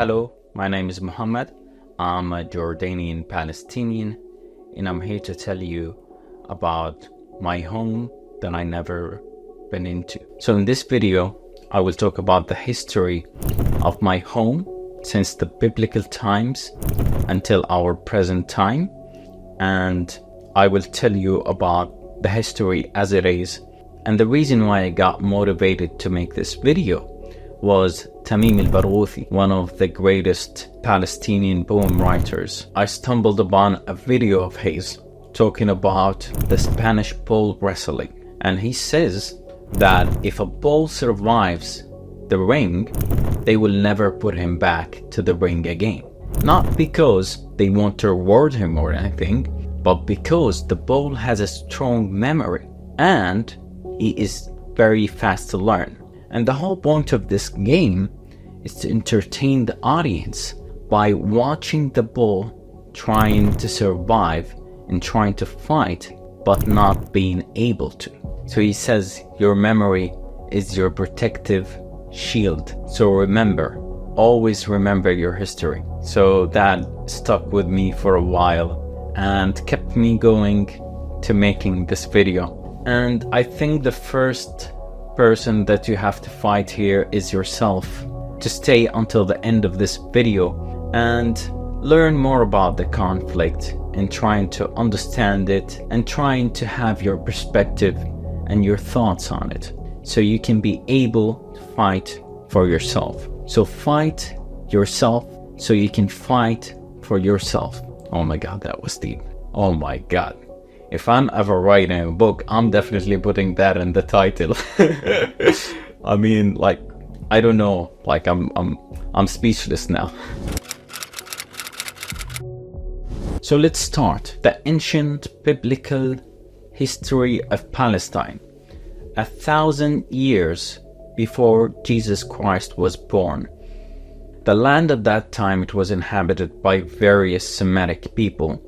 Hello, my name is Muhammad. I'm a Jordanian Palestinian, and I'm here to tell you about my home that I never been into. So in this video, I will talk about the history of my home since the biblical times until our present time, and I will tell you about the history as it is. And the reason why I got motivated to make this video was Tamim al-Barghouthi, one of the greatest Palestinian poem writers. I stumbled upon a video of his talking about the Spanish bull wrestling, and he says that if a bull survives the ring, they will never put him back to the ring again. Not because they want to reward him or anything, but because the bull has a strong memory and he is very fast to learn. And the whole point of this game is to entertain the audience by watching the bull trying to survive and trying to fight, but not being able to. So he says your memory is your protective shield. So remember, always remember your history. So that stuck with me for a while and kept me going to making this video. And I think the first person that you have to fight here is yourself. To stay until the end of this video and learn more about the conflict and trying to understand it and trying to have your perspective and your thoughts on it, so you can be able to fight for yourself. So fight yourself so you can fight for yourself. Oh my God, that was deep. Oh my God. If I'm ever writing a book, I'm definitely putting that in the title. I mean, like, I don't know, like I'm speechless now. So let's start the ancient biblical history of Palestine. 1,000 years before Jesus Christ was born. The land at that time, it was inhabited by various Semitic people,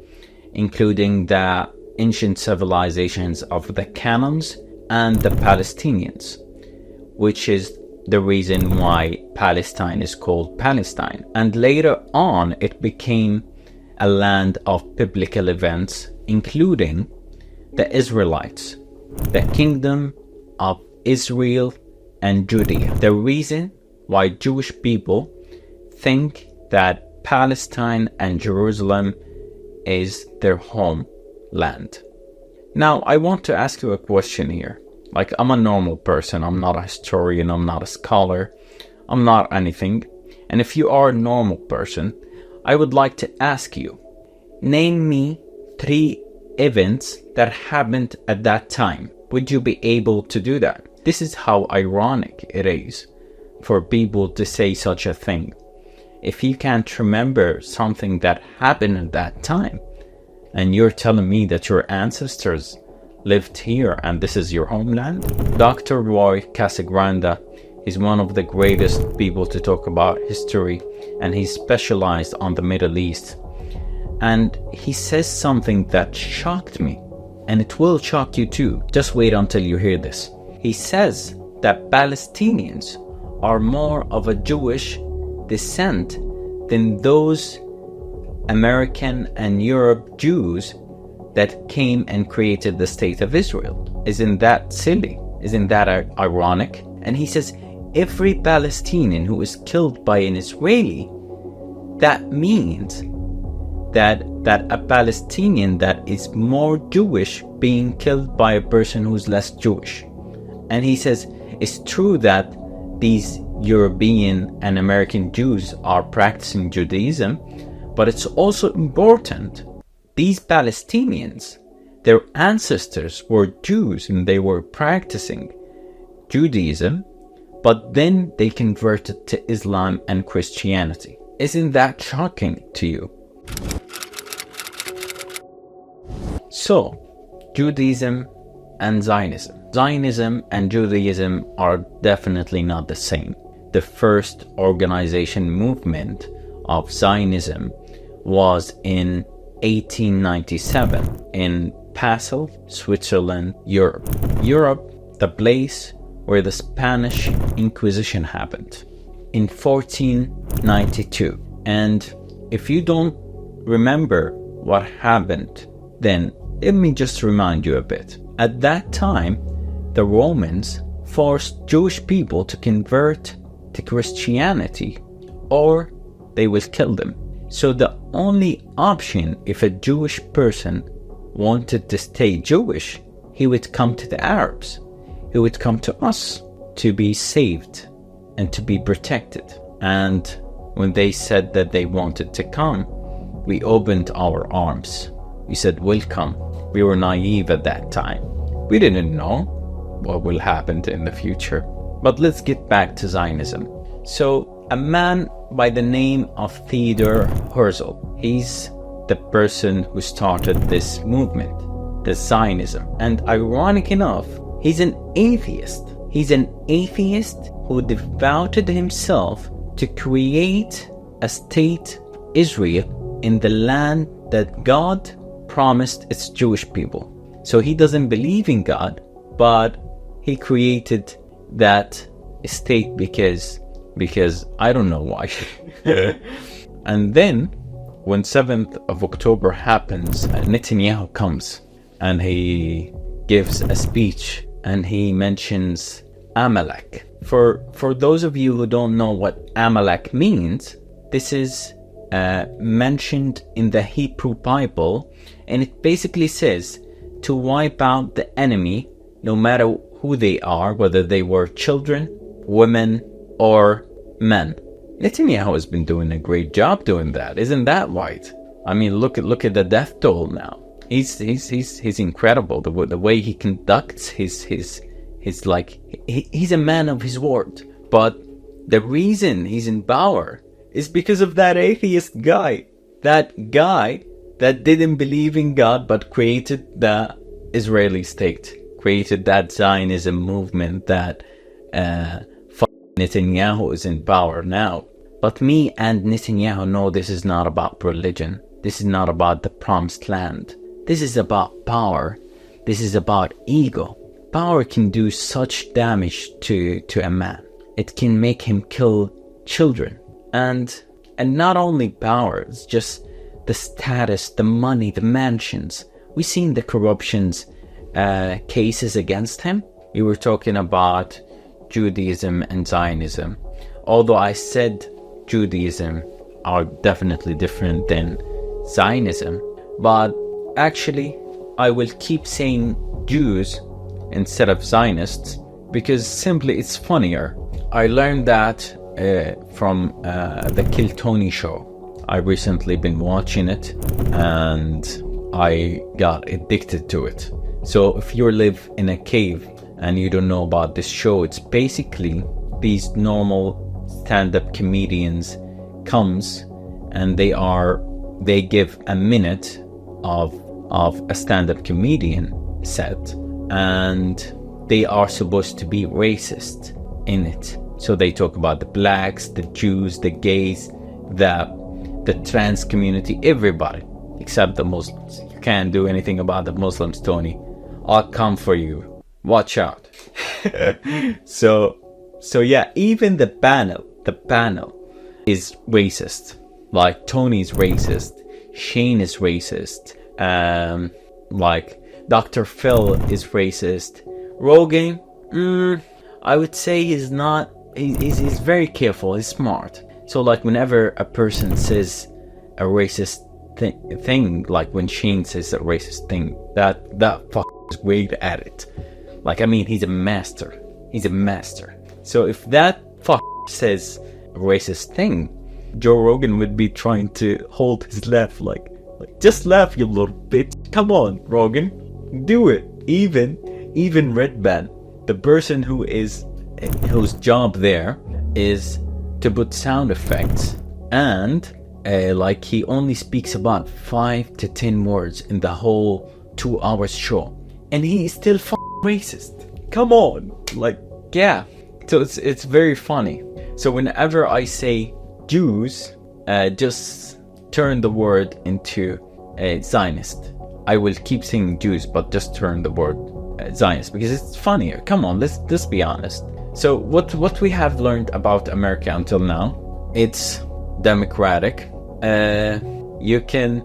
including the ancient civilizations of the Canaanites and the Palestinians, which is the reason why Palestine is called Palestine. And later on, it became a land of biblical events, including the Israelites, the kingdom of Israel and Judea. The reason why Jewish people think that Palestine and Jerusalem is their home land. Now, I want to ask you a question here. Like, I'm a normal person. I'm not a historian. I'm not a scholar. I'm not anything. And if you are a normal person, I would like to ask you, name me 3 events that happened at that time. Would you be able to do that? This is how ironic it is for people to say such a thing. If you can't remember something that happened at that time, and you're telling me that your ancestors lived here and this is your homeland? Dr. Roy Casagrande is one of the greatest people to talk about history, and he's specialized on the Middle East. And he says something that shocked me, and it will shock you too. Just wait until you hear this. He says that Palestinians are more of a Jewish descent than those American and Europe Jews that came and created the state of Israel. Isn't that silly? Isn't that ironic? And he says every Palestinian who is killed by an Israeli, that means that a Palestinian that is more Jewish being killed by a person who's less Jewish. And he says it's true that these European and American Jews are practicing Judaism, but it's also important, these Palestinians, their ancestors were Jews and they were practicing Judaism, but then they converted to Islam and Christianity. Isn't that shocking to you? So, Judaism and Zionism. Zionism and Judaism are definitely not the same. The first organization movement of Zionism was in 1897 in Basel, Switzerland, Europe. Europe, the place where the Spanish Inquisition happened. In 14 1992. And if you don't remember what happened, then let me just remind you a bit. At that time, the Romans forced Jewish people to convert to Christianity or they will kill them. So the only option, if a Jewish person wanted to stay Jewish, he would come to the Arabs. He would come to us to be saved and to be protected. And when they said that they wanted to come, we opened our arms. We said, welcome. We were naive at that time. We didn't know what will happen in the future. But let's get back to Zionism. So a man by the name of Theodor Herzl, he's the person who started this movement, the Zionism. And ironic enough, he's an atheist. He's an atheist who devoted himself to create a state, Israel, in the land that God promised its Jewish people. So he doesn't believe in God, but he created that state because I don't know why. And then when 7th of October happens, Netanyahu comes and he gives a speech and he mentions Amalek. For those of you who don't know what Amalek means, this is mentioned in the Hebrew Bible, and it basically says to wipe out the enemy, no matter who they are, whether they were children, women, or men. Netanyahu has been doing a great job doing that. Isn't that right? I mean, look at the death toll now. He's incredible. The way he conducts he's a man of his word. But the reason he's in power is because of that atheist guy. That guy that didn't believe in God but created the Israeli state, created that Zionism movement that Netanyahu is in power now. But me and Netanyahu know this is not about religion. This is not about the promised land. This is about power. This is about ego. Power can do such damage to a man. It can make him kill children. And not only power, it's just the status, the money, the mansions. We've seen the corruptions cases against him. We were talking about Judaism and Zionism. Although I said Judaism are definitely different than Zionism, but actually I will keep saying Jews instead of Zionists because simply it's funnier. I learned that from the Kill Tony show. I recently been watching it and I got addicted to it. So if you live in a cave and you don't know about this show, it's basically these normal stand-up comedians comes and they give a minute of a stand-up comedian set, and they are supposed to be racist in it. So they talk about the blacks, the Jews, the gays, the trans community, everybody except the Muslims. You can't do anything about the Muslims, Tony. I'll come for you. Watch out. So yeah, even the panel is racist. Like Tony's racist, Shane is racist, like Dr. Phil is racist. Rogan, I would say he's not. He's very careful. He's smart. So like whenever a person says a racist thing, like when Shane says a racist thing, that fuck is great at it. Like, I mean, he's a master. He's a master. So if that fuck says a racist thing, Joe Rogan would be trying to hold his laugh, like just laugh, you little bitch. Come on, Rogan, do it. Even Redban, the person whose job there is to put sound effects, and like he only speaks about 5 to 10 words in the whole 2 hours show, and he is still racist. Come on, like, yeah. So it's very funny. So whenever I say Jews, just turn the word into Zionist. I will keep saying Jews, but just turn the word Zionist because it's funnier. Come on, let's be honest. So what we have learned about America until now, it's democratic. You can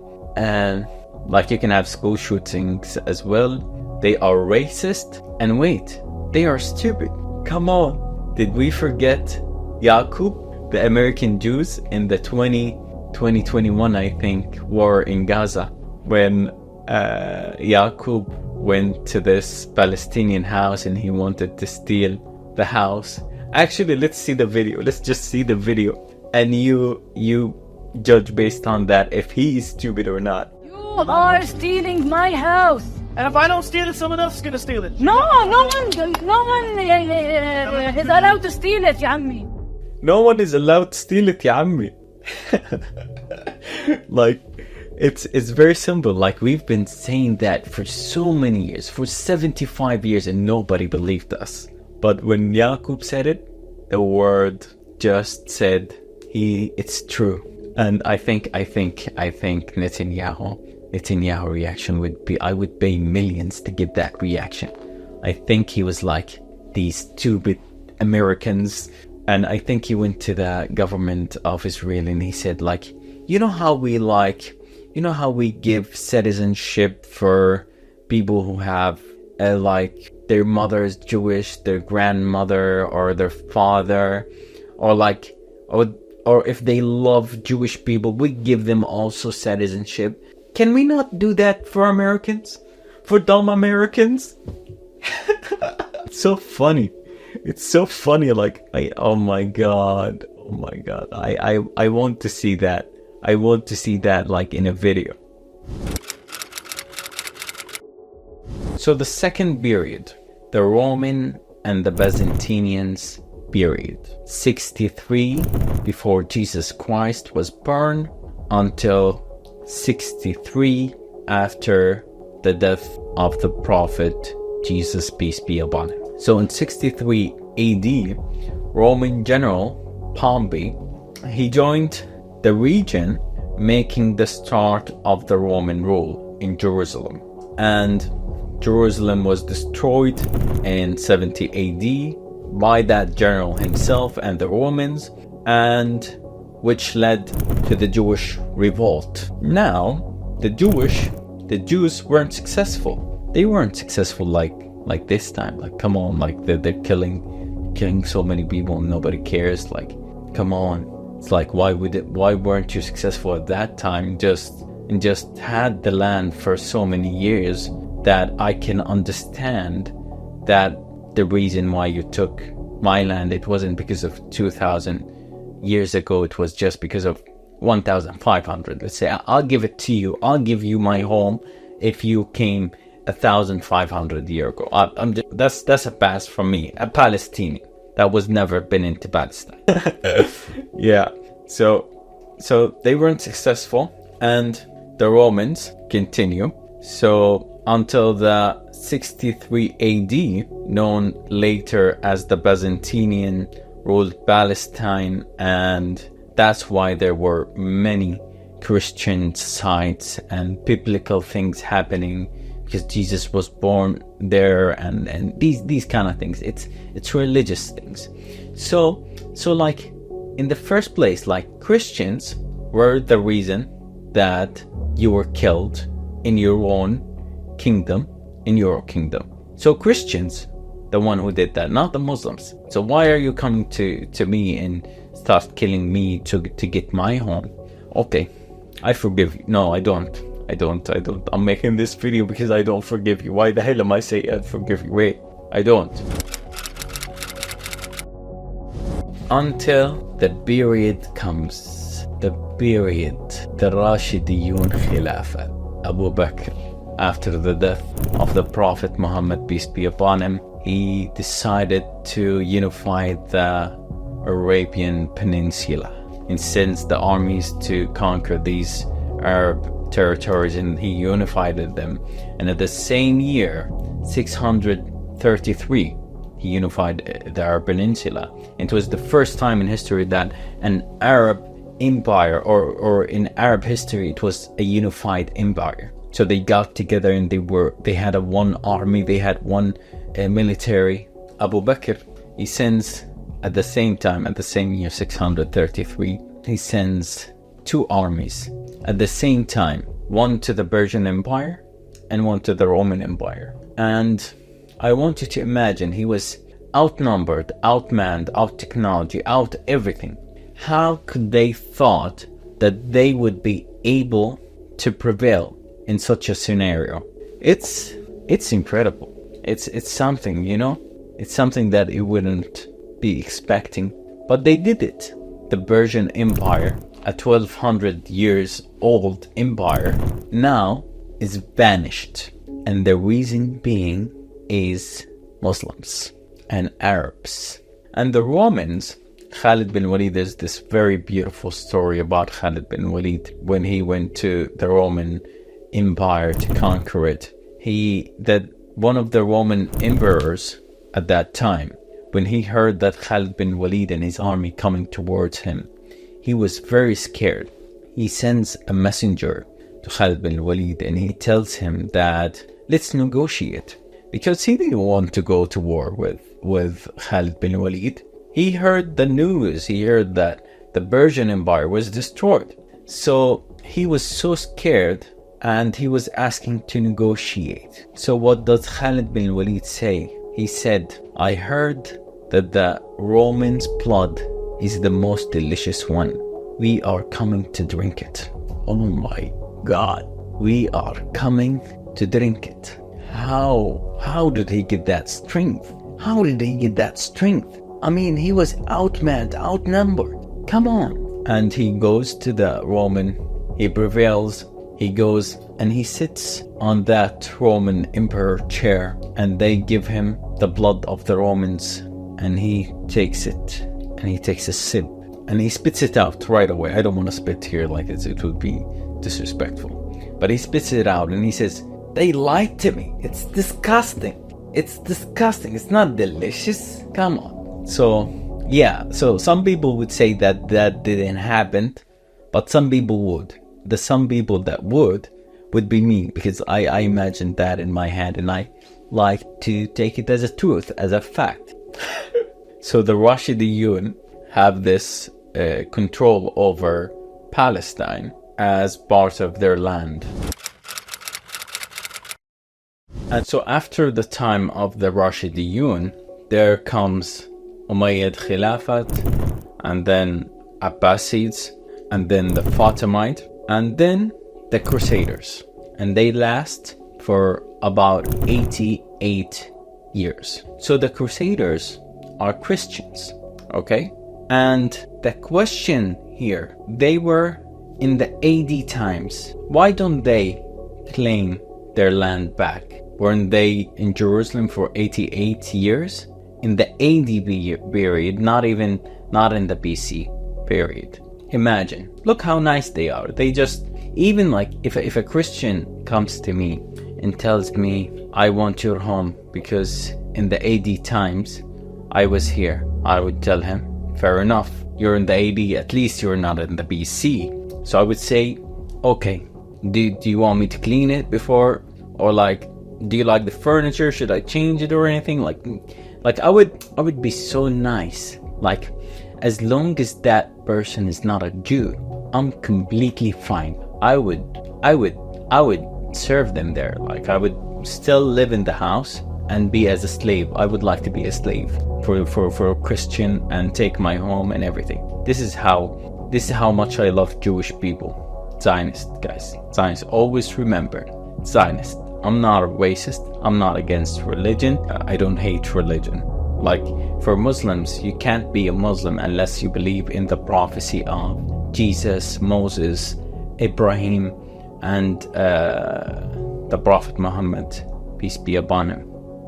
have school shootings as well. They are racist, and wait, they are stupid. Come on, did we forget Yaqub, the American Jews in the 2021, I think, war in Gaza, when Yaqub went to this Palestinian house and he wanted to steal the house. Actually, let's see the video. Let's just see the video, and you judge based on that if he is stupid or not. You are stealing my house. And if I don't steal it, someone else is gonna steal it. No one is allowed to steal it, يا عمي. No one is allowed to steal it, يا عمي. Like, it's very simple. Like, we've been saying that for so many years, for 75 years, and nobody believed us. But when Yaqub said it, the word just said it's true. And I think Netanyahu reaction would be, I would pay millions to get that reaction. I think he was like, these stupid Americans. And I think he went to the government of Israel and he said, like, you know how we give citizenship for people who have like their mother is Jewish, their grandmother or their father, or if they love Jewish people, we give them also citizenship. Can we not do that for Americans? For dumb Americans? It's so funny. It's so funny. Like, oh my god. I want to see that. I want to see that, like, in a video. So the second period, the Roman and the Byzantines period, 63 before Jesus Christ was born until 63 after the death of the prophet Jesus, peace be upon him. So in 63 AD, Roman general Pompey, he joined the region, making the start of the Roman rule in Jerusalem. And Jerusalem was destroyed in 70 AD by that general himself and the Romans, and which led to the Jewish revolt. Now, the Jews weren't successful. They weren't successful like this time. Like, come on, like they're killing so many people and nobody cares. Like, come on. It's like, why weren't you successful at that time? Just had the land for so many years that I can understand that the reason why you took my land, it wasn't because of 2,000 years ago, it was just because of 1,500. Let's say, I'll give it to you. I'll give you my home if you came 1,500 years ago. That's a pass from me, a Palestinian that was never been into Palestine. Yeah. So they weren't successful, and the Romans continue. So until the 63 AD, known later as the Byzantine, ruled Palestine, and that's why there were many Christian sites and biblical things happening, because Jesus was born there, and these kind of things. It's religious things. So like, in the first place, like, Christians were the reason that you were killed in your own kingdom, in your kingdom. So Christians, the one who did that, not the Muslims. So why are you coming to me and start killing me to get my home? Okay, I forgive you. No, I don't. I'm making this video because I don't forgive you. Why the hell am I saying I forgive you? Wait, I don't. Until the period comes, the Rashidiyun Khilafah, Abu Bakr. After the death of the Prophet Muhammad, peace be upon him, he decided to unify the Arabian Peninsula and sends the armies to conquer these Arab territories, and he unified them. And at the same year, 633, he unified the Arab Peninsula. It was the first time in history that an Arab empire, or in Arab history, it was a unified empire. So they got together and they had one army, they had one military. Abu Bakr, he sends at the same time, at the same year 633, he sends two armies at the same time, one to the Persian Empire and one to the Roman Empire. And I want you to imagine he was outnumbered, outmanned, out technology, out everything. How could they thought that they would be able to prevail in such a scenario? It's incredible. It's something, you know? It's something that you wouldn't be expecting, but they did it. The Persian Empire, a 1200 years old empire, now is vanished. And the reason being is Muslims and Arabs. And the Romans, Khalid bin Walid, there's this very beautiful story about Khalid bin Walid when he went to the Roman Empire to conquer it. One of the Roman emperors at that time, when he heard that Khalid bin Walid and his army coming towards him, he was very scared. He sends a messenger to Khalid bin Walid and he tells him that let's negotiate, because he didn't want to go to war with Khalid bin Walid. He heard the news, he heard that the Persian Empire was destroyed. So he was so scared and he was asking to negotiate. So what does Khalid bin Walid say? He said, I heard that the Romans' blood is the most delicious one. We are coming to drink it. Oh my God, we are coming to drink it. How did he get that strength? How did he get that strength? I mean, he was outmanned, outnumbered. Come on. And he goes to the Roman, he prevails, he goes and he sits on that Roman emperor chair and they give him the blood of the Romans and he takes it and he takes a sip and he spits it out right away. I don't want to spit here like it would be disrespectful. But he spits it out and he says, they lied to me. It's disgusting. It's disgusting. It's not delicious. Come on. So, yeah. So some people would say that didn't happen, but some people would. The some people that would be me, because I imagine that in my head and I like to take it as a truth, as a fact. So the Rashidiyun have this control over Palestine as part of their land. And so after the time of the Rashidiyun, there comes Umayyad Khilafat, and then Abbasids, and then the Fatimite, and then the Crusaders. And they last for about 88 years. So the Crusaders are Christians, okay? And the question here, they were in the AD times. Why don't they claim their land back? Weren't they in Jerusalem for 88 years? In the AD period, not in the BC period. Imagine, look how nice they are. They just, even like if a Christian comes to me and tells me, I want your home because in the AD times I was here, I would tell him, fair enough, you're in the AD, at least you're not in the BC. So I would say, okay, do you want me to clean it before, or like, do you like the furniture? Should I change it or anything? Like I would be so nice. Like, as long as that person is not a Jew, I'm completely fine. I would serve them there. Like, I would still live in the house and be as a slave. I would like to be a slave for a Christian and take my home and everything. This is how much I love Jewish people. Zionist, guys. Zionist. Always remember, Zionist. I'm not a racist. I'm not against religion. I don't hate religion. Like, for Muslims, you can't be a Muslim unless you believe in the prophecy of Jesus, Moses, Ibrahim, and the Prophet Muhammad, peace be upon him.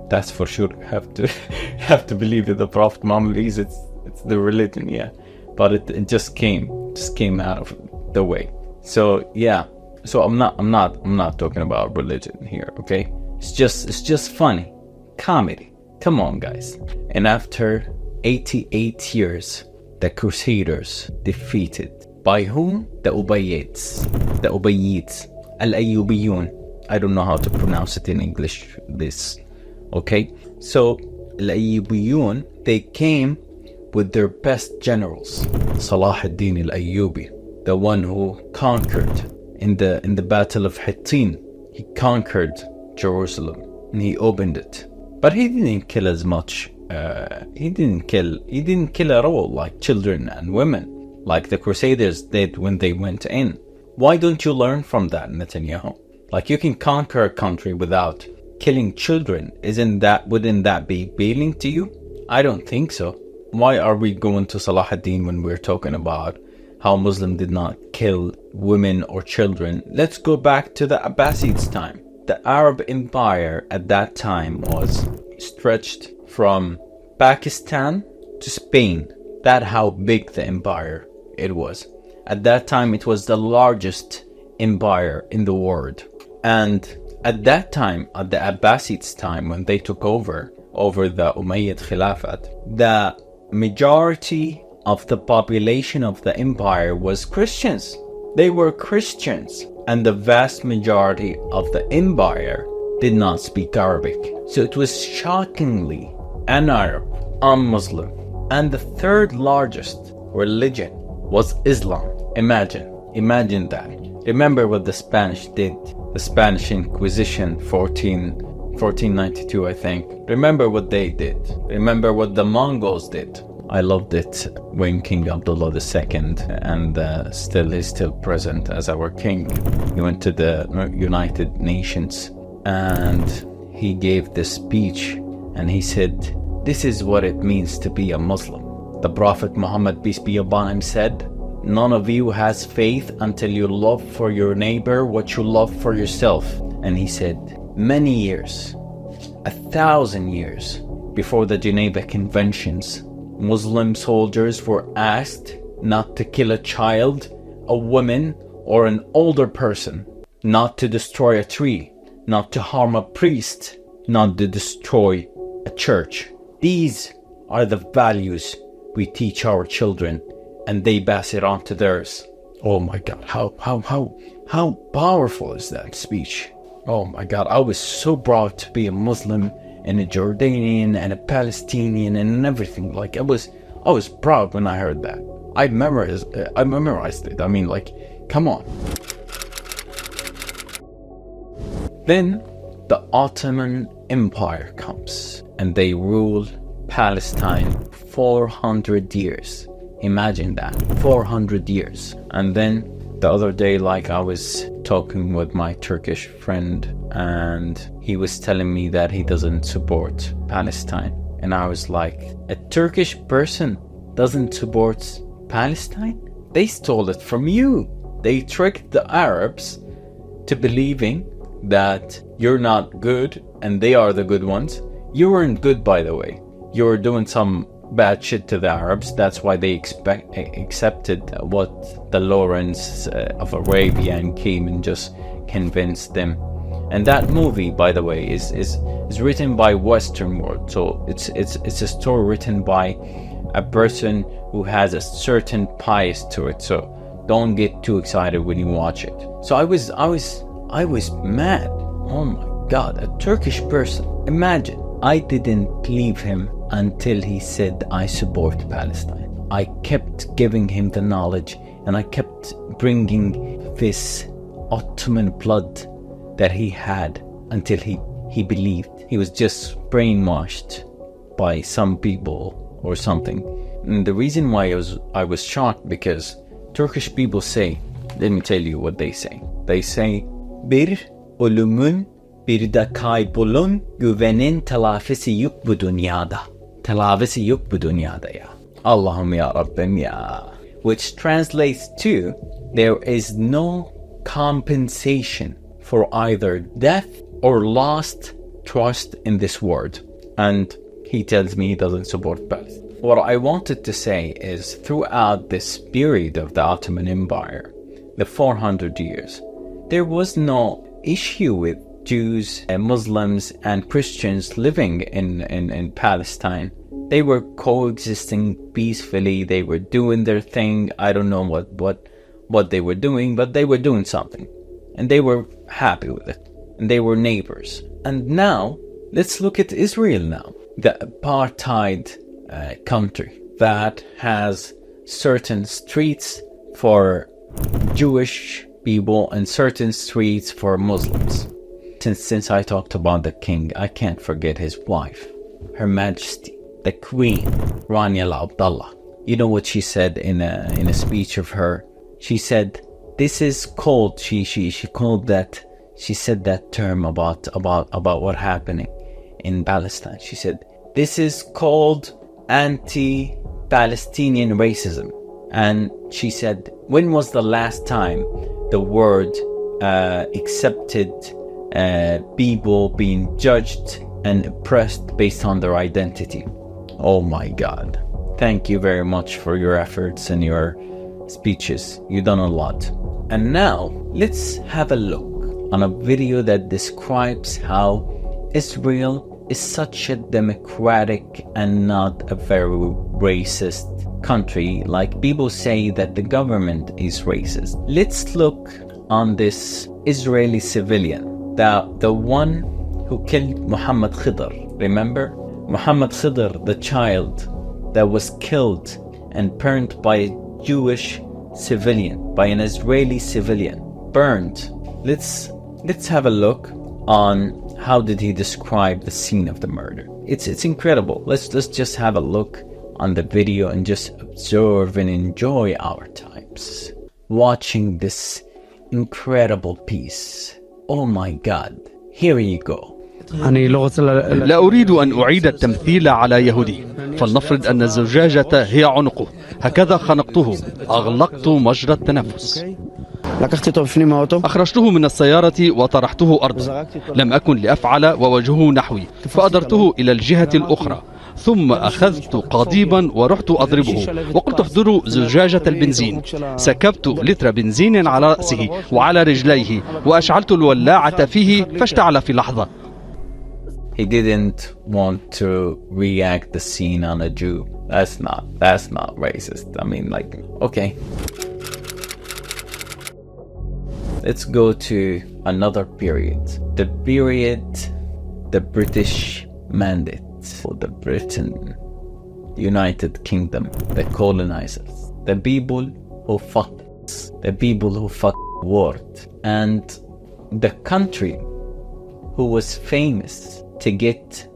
That's for sure. Have to believe in the Prophet Muhammad. It's the religion, yeah. But it just came out of the way. So yeah. So I'm not talking about religion here, okay? It's just funny, comedy. Come on, guys. And after 88 years, the Crusaders defeated by whom? The Ubayyids, Al-Ayyubiyun. I don't know how to pronounce it in English. This, okay? So Al-Ayyubiyun, they came with their best generals. Saladin al-Ayyubi, the one who conquered in the Battle of Hittin. He conquered Jerusalem and he opened it. But he didn't kill as much. He didn't kill at all, like children and women, like the Crusaders did when they went in. Why don't you learn from that, Netanyahu? Like, you can conquer a country without killing children. Wouldn't that be appealing to you? I don't think so. Why are we going to Saladin when we're talking about how Muslim did not kill women or children? Let's go back to the Abbasids' time. The Arab Empire at that time was stretched from Pakistan to Spain. That's how big the empire it was. At that time, it was the largest empire in the world. And at that time, at the Abbasids' time, when they took over the Umayyad Khilafat, the majority of the population of the empire was Christians. They were Christians. And the vast majority of the empire did not speak Arabic. So it was shockingly an Arab, un-Muslim. And the third largest religion was Islam. Imagine that. Remember what the Spanish did. The Spanish Inquisition, 1492, I think. Remember what they did. Remember what the Mongols did. I loved it when King Abdullah II, and he's still present as our king. He went to the United Nations and he gave this speech and he said, "This is what it means to be a Muslim." The Prophet Muhammad, peace be upon him, said, "None of you has faith until you love for your neighbor what you love for yourself." And he said, many years, 1,000 years before the Geneva Conventions, Muslim soldiers were asked not to kill a child, a woman, or an older person, not to destroy a tree, not to harm a priest, not to destroy a church. These are the values we teach our children, and they pass it on to theirs. Oh my God, how powerful is that speech? Oh my God, I was so proud to be a Muslim and a Jordanian and a Palestinian and everything. Like, I was proud when I heard that. I memorized it. I mean, like, come on. Then the Ottoman Empire comes and they rule Palestine 400 years. Imagine that, 400 years. And then the other day, like, I was talking with my Turkish friend and he was telling me that he doesn't support Palestine. And I was like, a Turkish person doesn't support Palestine? They stole it from you. They tricked the Arabs to believing that you're not good and they are the good ones. You weren't good, by the way. You were doing some bad shit to the Arabs. That's why they accepted what the Lawrence of Arabia came and just convinced them. And that movie, by the way, is written by Western world. So it's a story written by a person who has a certain bias to it. So don't get too excited when you watch it. So I was mad. Oh my God, a Turkish person. Imagine, I didn't believe him until he said, I support Palestine. I kept giving him the knowledge and I kept bringing this Ottoman blood that he had until he believed. He was just brainwashed by some people or something. And the reason why I was shocked, because Turkish people say, let me tell you what they say. They say, bir ölümün bir de kaybolun güvenin telafisi yok bu dünyada. Telafisi yok bu dünyada ya. Allahum ya Rabbim ya. Which translates to, there is no compensation for either death or lost trust in this world. And he tells me he doesn't support Palestine. What I wanted to say is, throughout this period of the Ottoman Empire, the 400 years, there was no issue with Jews and Muslims and Christians living in Palestine. They were coexisting peacefully. They were doing their thing. I don't know what they were doing, but they were doing something. And they were happy with it. And they were neighbors. And now, let's look at Israel now. The apartheid country. that has certain streets for Jewish people and certain streets for Muslims. Since I talked about the king, I can't forget his wife, Her Majesty, the Queen, Rania Al Abdallah. You know what she said in a speech of her? She said, this is called, she said that term about what happening in Palestine. She said, this is called anti-Palestinian racism. And she said, when was the last time the word accepted people being judged and oppressed based on their identity? Oh my God. Thank you very much for your efforts and your speeches. You've done a lot. And now let's have a look on a video that describes how Israel is such a democratic and not a very racist country. Like people say that the government is racist. Let's look on this Israeli civilian, the one who killed Muhammad Khidr. Remember? Muhammad Khidr, the child that was killed and burned by a Jewish civilian, by an Israeli civilian, burned. Let's have a look on how did he describe the scene of the murder. It's incredible. Let's just have a look on the video and just observe and enjoy our times watching this incredible piece. Oh my God. Here you go. لا أريد أن أعيد التمثيل على يهودي. فلنفرض أن الزجاجة هي عنقه. هكذا خنقته. أغلقت مجرى التنفس. أخرجته من السيارة وطرحته أرضا. لم أكن لأفعل ووجهه نحوي، فأدرته إلى الجهة الأخرى. ثم أخذت قضيبا ورحت أضربه وقلت احضروا زجاجة البنزين. سكبت لتر بنزين على رأسه وعلى رجليه وأشعلت الولاعة فيه فاشتعل في لحظة. He didn't want to react the scene on a Jew. That's not racist. I mean, like, okay. Let's go to another period. The period, the British Mandate, or the Britain, United Kingdom, the colonizers, the people who fucked us, the people who fucked the world, and the country who was famous to get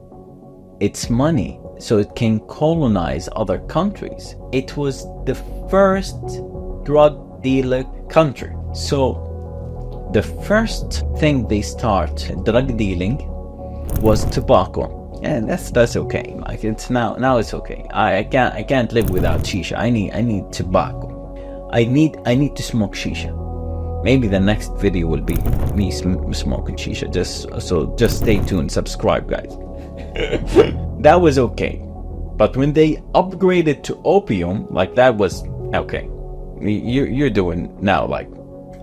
its money so it can colonize other countries. It was the first drug dealer country. So the first thing they start drug dealing was tobacco. And that's okay. Like it's now it's okay. I can't live without shisha. I need tobacco. I need to smoke shisha. Maybe the next video will be me smoking shisha. Just stay tuned, subscribe guys. That was okay. But when they upgraded to opium, like that was okay. You're doing now, like,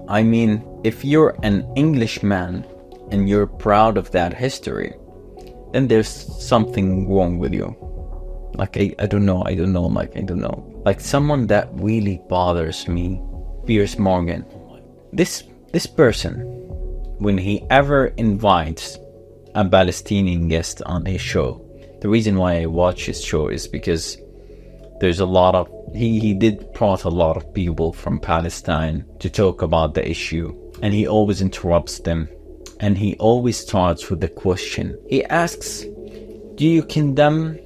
I mean, if you're an Englishman and you're proud of that history, then there's something wrong with you. Like I don't know. Like someone that really bothers me, Piers Morgan. This person, when he ever invites a Palestinian guest on his show, the reason why I watch his show is because there's a lot of he did brought a lot of people from Palestine to talk about the issue, and he always interrupts them. And he always starts with the question. He asks, do you condemn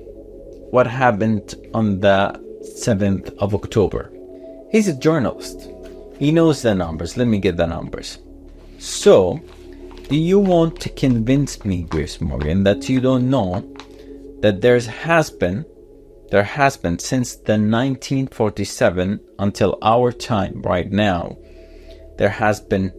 what happened on the 7th of October? He's a journalist. He knows the numbers. Let me get the numbers. So, do you want to convince me, Piers Morgan, that you don't know that there has been since the 1947 until our time right now, there has been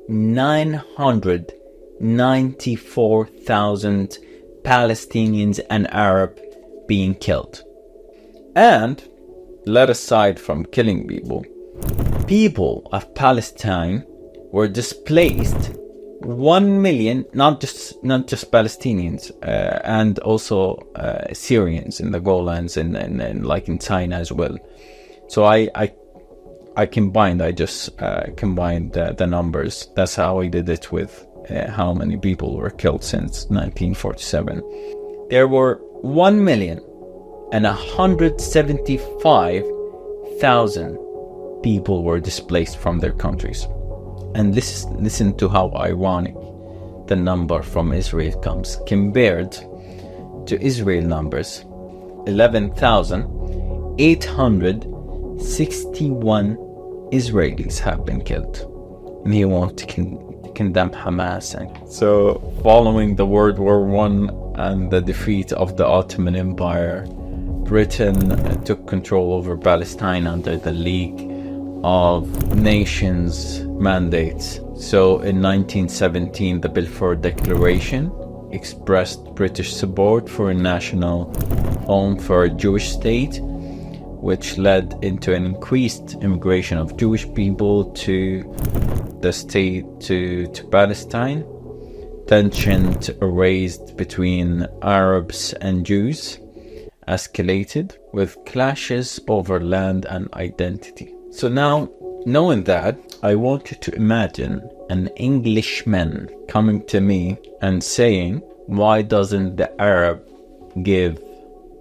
994,000 Palestinians and Arab being killed. And let aside from killing people of Palestine were displaced 1 million, not just Palestinians, and also Syrians in the Golans and like in China as well. So I combined the numbers. That's how I did it with how many people were killed since 1947. There were 1,175,000 people were displaced from their countries. And listen to how ironic the number from Israel comes. Compared to Israel numbers, 11,861 Israelis have been killed. And he wants to condemn Hamas. So following the World War I and the defeat of the Ottoman Empire, Britain took control over Palestine under the League of Nations mandates. So in 1917, the Balfour Declaration expressed British support for a national home for a Jewish state, which led into an increased immigration of Jewish people to the state, to Palestine. Tensions raised between Arabs and Jews escalated, with clashes over land and identity. So now, knowing that, I want you to imagine an Englishman coming to me and saying, why doesn't the Arab give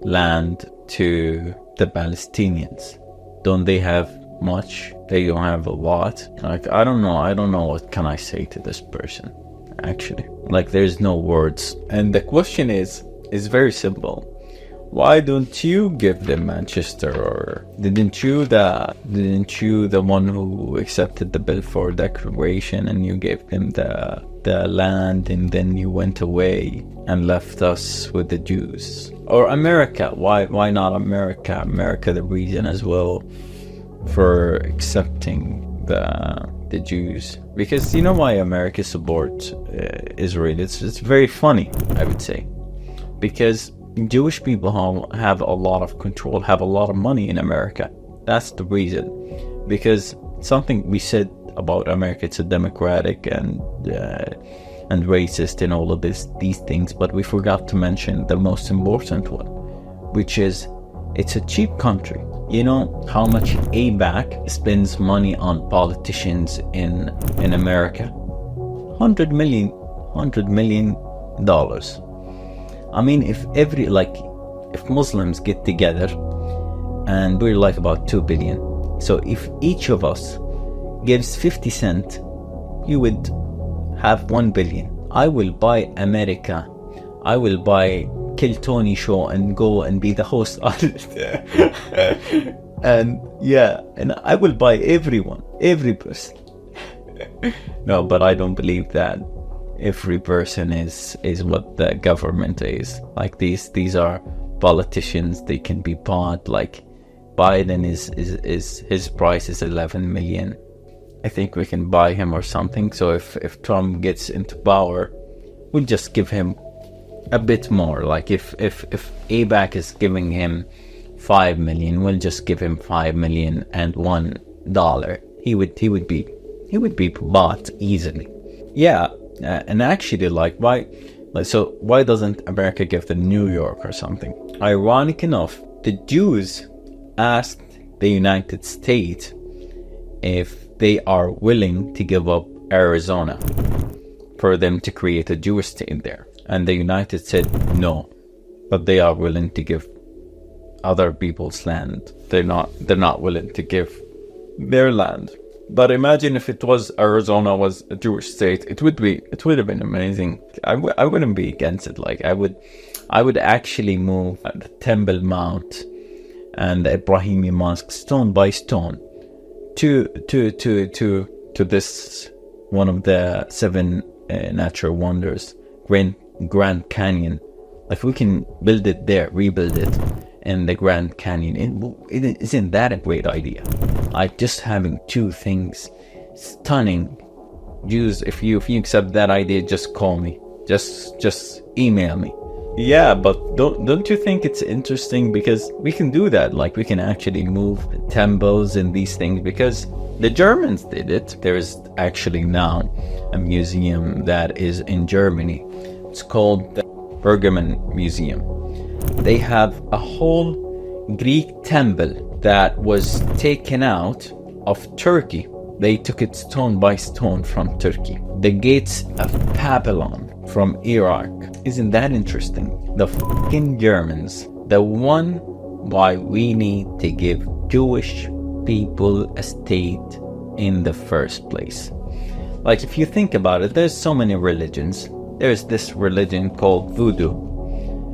land to the Palestinians? Don't they have much? They don't have a lot? Like, I don't know what can I say to this person, actually. Like, there's no words. And the question is very simple. Why don't you give them Manchester? Or didn't you the one who accepted the Balfour Declaration, and you gave them the land, and then you went away and left us with the Jews? Or America? Why not America? America, the reason as well for accepting the Jews, because you know why America supports Israel? It's very funny, I would say, because Jewish people have a lot of control, have a lot of money in America. That's the reason. Because something we said about America, it's a democratic and racist and all of these things, but we forgot to mention the most important one, which is it's a cheap country. You know how much AIPAC spends money on politicians in America? $100 million. I mean, if Muslims get together, and we're like about 2 billion. So if each of us gives 50 cents, you would have 1 billion. I will buy America. I will buy Kill Tony show and go and be the host on it. And I will buy every person. No, but I don't believe that every person is what the government is. Like these are politicians. They can be bought. Like Biden is his price is 11 million. I think we can buy him or something. So if Trump gets into power, we'll just give him a bit more. Like if AIPAC is giving him 5 million, we'll just give him $5,000,001. He would be bought easily. Yeah. And actually, why doesn't America give the New York or something? Ironic enough, the Jews asked the United States if they are willing to give up Arizona for them to create a Jewish state there. And the United States said no, but they are willing to give other people's land. They're not willing to give their land. But imagine if it was Arizona was a Jewish state, it would have been amazing. I wouldn't be against it. Like I would actually move the Temple Mount and the Ibrahimi Mosque stone by stone to this one of the 7 natural wonders, Grand Canyon. Like we can build it there, rebuild it in the Grand Canyon. Isn't that a great idea? Like just having 2 things, stunning. Jews, if you accept that idea, just call me, just email me. Yeah, but don't you think it's interesting? Because we can do that. Like we can actually move temples and these things, because the Germans did it. There is actually now a museum that is in Germany. It's called the Pergamon Museum. They have a whole Greek temple that was taken out of Turkey. They took it stone by stone from Turkey. The gates of Babylon from Iraq. Isn't that interesting? The fucking Germans, the one why we need to give Jewish people a state in the first place. Like, if you think about it, there's so many religions. There's this religion called voodoo.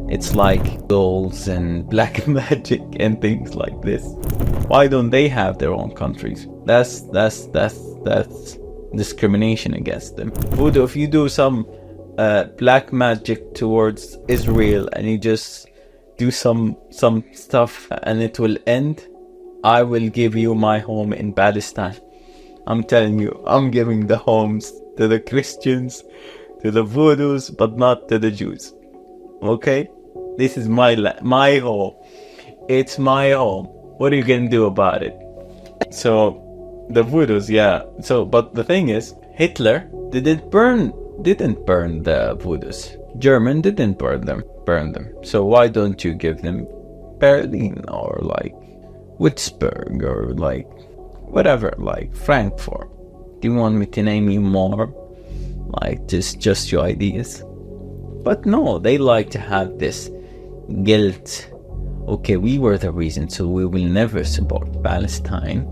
It's like dolls and black magic and things like this. Why don't they have their own countries? That's discrimination against them. Voodoo, if you do some black magic towards Israel and you just do some stuff and it will end, I will give you my home in Palestine. I'm telling you, I'm giving the homes to the Christians, to the Voodoos, but not to the Jews. Okay? This is my home. It's my home. What are you gonna do about it? So, the Voodoos, yeah. So, but the thing is, Hitler didn't burn the Voodoos. German didn't burn them. So why don't you give them Berlin or like Würzburg or like whatever, like Frankfurt? Do you want me to name you more? Like just your ideas? But no, they like to have this guilt. Okay, we were the reason, so we will never support Palestine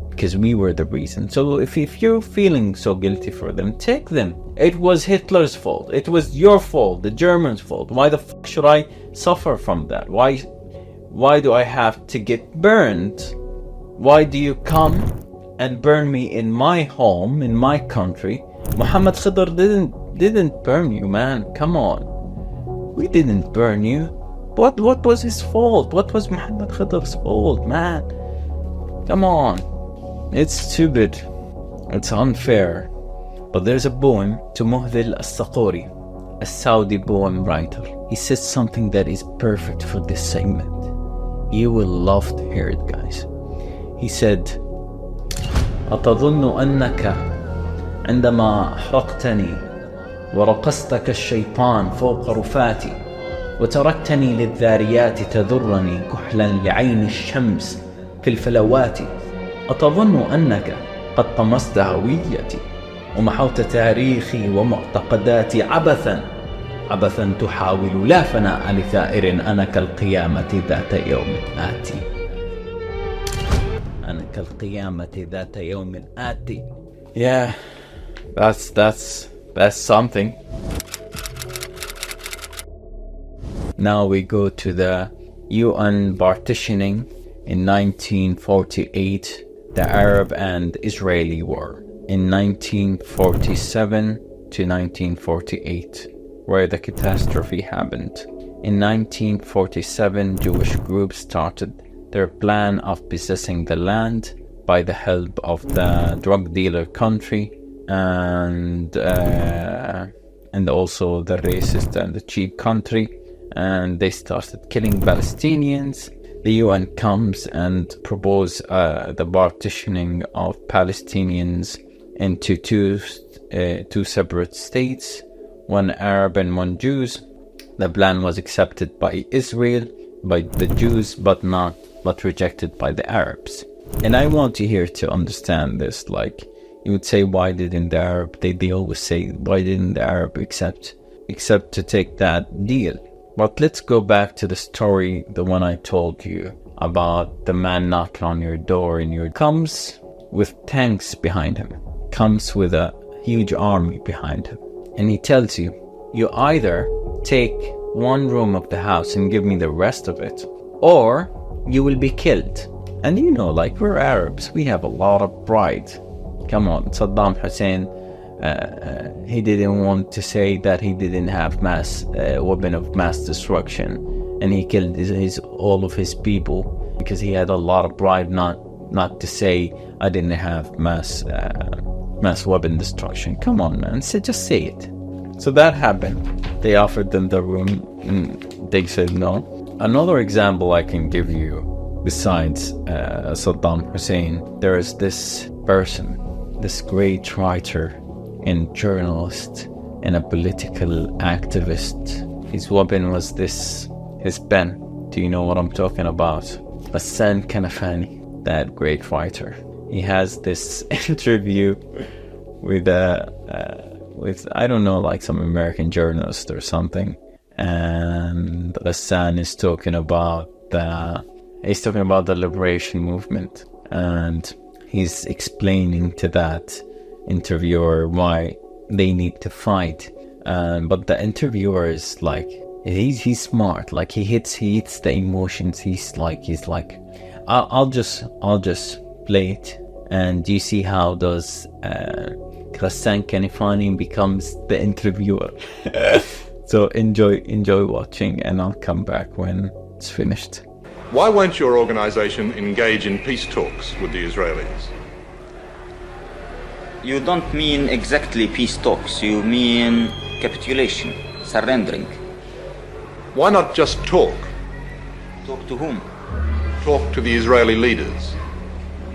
because we were the reason. So if you're feeling so guilty for them, take them. It was Hitler's fault. It was your fault, the Germans' fault. Why the fuck should I suffer from that? Why do I have to get burned? Why do you come and burn me in my home, in my country? Muhammad Khidr didn't burn you, man. Come on. We didn't burn you. What was his fault? What was Muhammad Khidr's fault, man? Come on. It's stupid. It's unfair. But there's a poem to Muhdil al-Saqori, a Saudi poem writer. He says something that is perfect for this segment. You will love to hear it, guys. He said, أتظن أنك عندما أحرقتني ورقصت كالشيطان فوق رفاتي وتركتني للذاريات تذرني كحلا لعين الشمس في الفلوات أتظن أنك قد طمست هويتي ومحوت تاريخي ومعتقداتي عبثا تحاول لا فناء لثائر أنا كالقيامة ذات يوم آتي أنا كالقيامة ذات يوم آتي. Yeah, that's something. Now we go to the UN partitioning in 1948, the Arab and Israeli war. In 1947 to 1948, where the catastrophe happened. In 1947, Jewish groups started their plan of possessing the land by the help of the drug dealer country and also the racist and the cheap country, and they started killing Palestinians. The UN comes and proposes the partitioning of Palestinians into two separate states, one Arab and one Jews. The plan was accepted by Israel, by the Jews, but rejected by the Arabs. And I want you here to understand this. Like, you would say, why didn't the Arab? They always say, why didn't the Arab accept to take that deal? But let's go back to the story, the one I told you about the man knocking on your door and comes with tanks behind him, comes with a huge army behind him, and he tells you, you either take one room of the house and give me the rest of it, or you will be killed. And you know, like, we're Arabs, we have a lot of pride. Come on, Saddam Hussein, he didn't want to say that he didn't have weapon of mass destruction, and he killed all of his people because he had a lot of pride not to say I didn't have mass weapon destruction. Come on, man, just say it. So that happened. They offered them the room and they said no. Another example I can give you besides Saddam Hussein, there is this person, this great writer and journalist and a political activist. His weapon was his pen. Do you know what I'm talking about? Hassan Kanafani, that great writer. He has this interview with with, I don't know, like some American journalist or something. And Ghassan is talking about the liberation movement. And he's explaining to that interviewer why they need to fight. But the interviewer is like, he's smart. Like he hits the emotions. He's like, I'll just play it, and you see how does Ghassan Kanifani becomes the interviewer. So enjoy watching, and I'll come back when it's finished. Why won't your organization engage in peace talks with the Israelis? You don't mean exactly peace talks, you mean capitulation, surrendering. Why not just talk? Talk to whom? Talk to the Israeli leaders.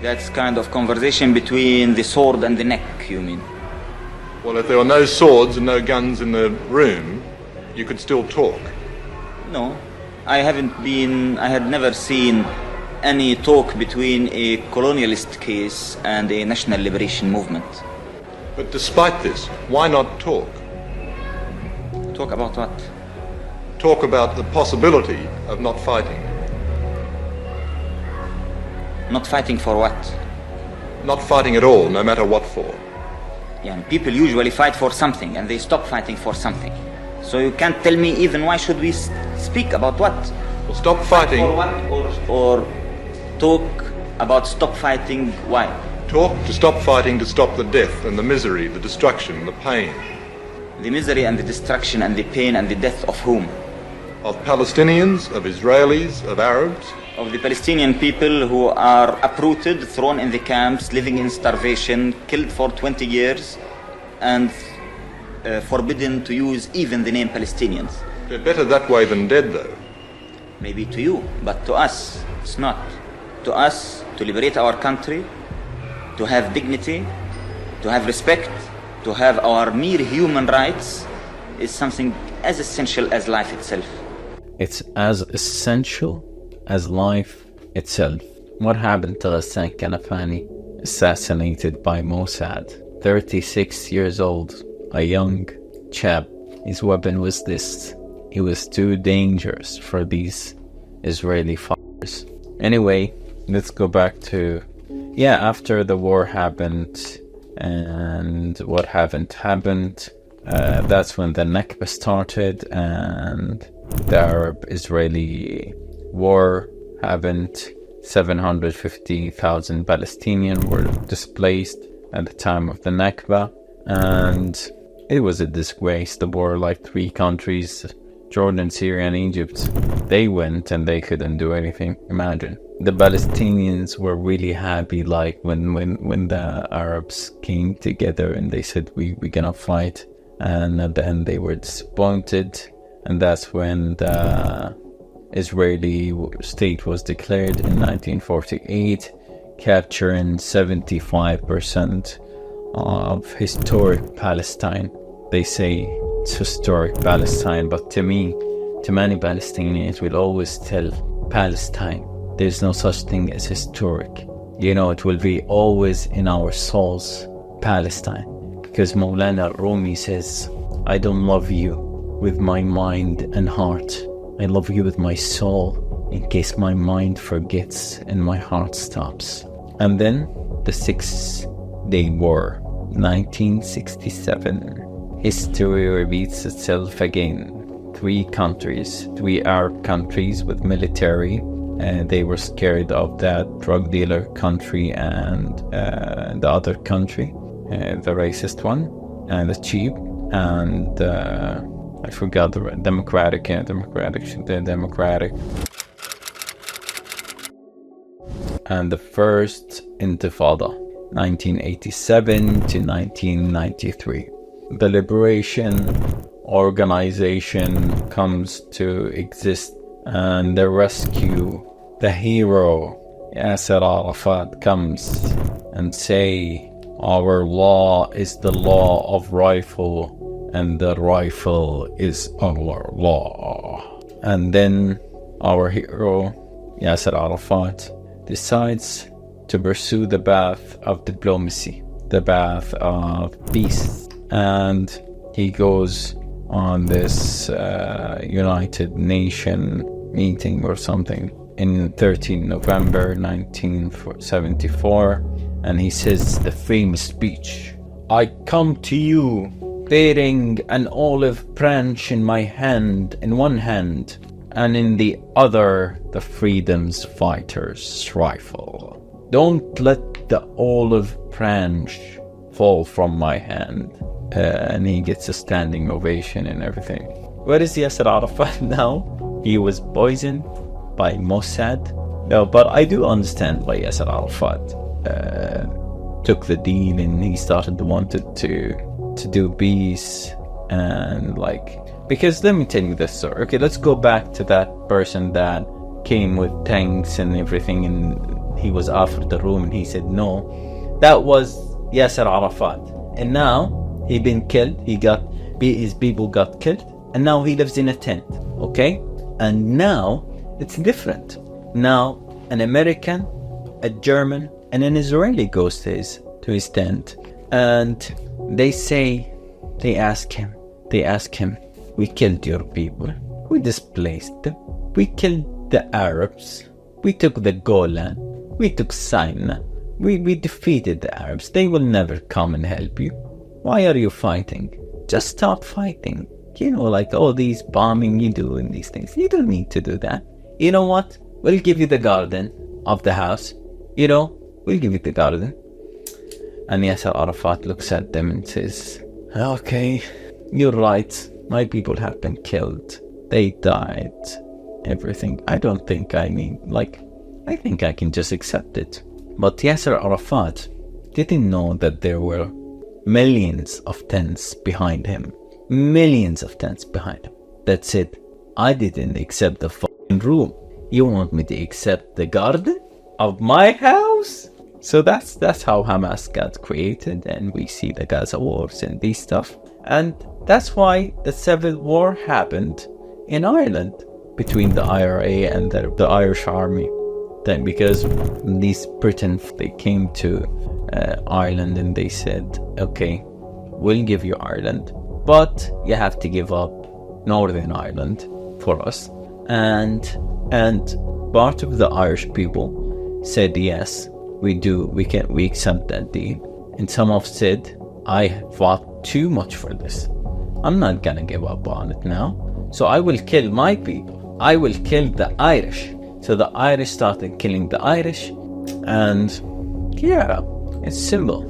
That's kind of conversation between the sword and the neck, you mean? Well, if there were no swords and no guns in the room, you could still talk. No, I had never seen any talk between a colonialist case and a national liberation movement. But despite this, why not talk? Talk about what? Talk about the possibility of not fighting. Not fighting for what? Not fighting at all, no matter what for. Yeah, and people usually fight for something and they stop fighting for something. So you can't tell me even why should we speak about what? Well, stop fighting. For what? Or talk about stop fighting, why? Talk to stop fighting, to stop the death and the misery, the destruction, the pain. The misery and the destruction and the pain and the death of whom? Of Palestinians, of Israelis, of Arabs. Of the Palestinian people who are uprooted, thrown in the camps, living in starvation, killed for 20 years, and forbidden to use even the name Palestinians. They're better that way than dead, though. Maybe to you, but to us, it's not. To us, to liberate our country, to have dignity, to have respect, to have our mere human rights, is something as essential as life itself. It's as essential as life itself. What happened to Ghassan Kanafani? Assassinated by Mossad. 36 years old, a young chap. His weapon was this. He was too dangerous for these Israeli fighters. Anyway, let's go back to, after the war happened, and what happened, that's when the Nakba started, and the Arab-Israeli war happened. 750,000 Palestinians were displaced at the time of the Nakba, and it was a disgrace. The war, like 3 countries, Jordan, Syria, and Egypt, they went and they couldn't do anything. Imagine. The Palestinians were really happy, like when the Arabs came together and they said we're gonna fight, and at the end they were disappointed, and that's when the Israeli state was declared in 1948, capturing 75% of historic Palestine. They say it's historic Palestine, but to me, to many Palestinians, will always tell Palestine. There's no such thing as historic. It will be always in our souls, Palestine. Because Maulana Rumi says, I don't love you with my mind and heart. I love you with my soul, in case my mind forgets and my heart stops. And then the 6-Day War, 1967. History repeats itself again. 3 countries, 3 Arab countries with military, and they were scared of that drug dealer country and the other country, the racist one, and the cheap, and I forgot the democratic. And the first Intifada, 1987 to 1993. The liberation organization comes to exist, and the rescue, the hero Yasser Arafat comes and say, our law is the law of rifle, and the rifle is our law. And then our hero Yasser Arafat decides to pursue the path of diplomacy, the path of peace, and he goes on this United Nation meeting or something in 13 November 1974, and he says the famous speech, "I come to you bearing an olive branch in my hand, in one hand, and in the other the freedom's fighter's rifle. Don't let the olive branch fall from my hand." And he gets a standing ovation and everything. Where is Yasser Arafat now? He was poisoned by Mossad. No, but I do understand why Yasser Arafat took the deal, and he wanted to do peace, and like, because let me tell you this story. Okay, let's go back to that person that came with tanks and everything, and he was offered the room and he said no. That was Yasser Arafat, and now he been killed. His people got killed, and now he lives in a tent. Okay, and now it's different. Now an American, a German, and an Israeli goes to his tent, and they ask him, "We killed your people, we displaced them, we killed the Arabs, we took the Golan, we took Sinai, we defeated the Arabs. They will never come and help you. Why are you fighting? Just stop fighting. You know, like all these bombing you do and these things. You don't need to do that. You know what? We'll give you the garden of the house. You know, we'll give you the garden." And Yasser Arafat looks at them and says, "Okay, you're right. My people have been killed. They died. Everything. I think I can just accept it." But Yasser Arafat didn't know that there were millions of tents behind him. Millions of tents behind him. That said, "I didn't accept the fucking room. You want me to accept the garden of my house?" So that's how Hamas got created, and we see the Gaza wars and these stuff. And that's why the civil war happened in Ireland between the IRA and the Irish army. Then because these Britain, they came to Ireland and they said, "Okay, we'll give you Ireland, but you have to give up Northern Ireland for us." And part of the Irish people said, "Yes, we accept that deal." And some have said, "I fought too much for this. I'm not gonna give up on it now. So I will kill my people. I will kill the Irish." So the Irish started killing the Irish, and yeah, it's simple.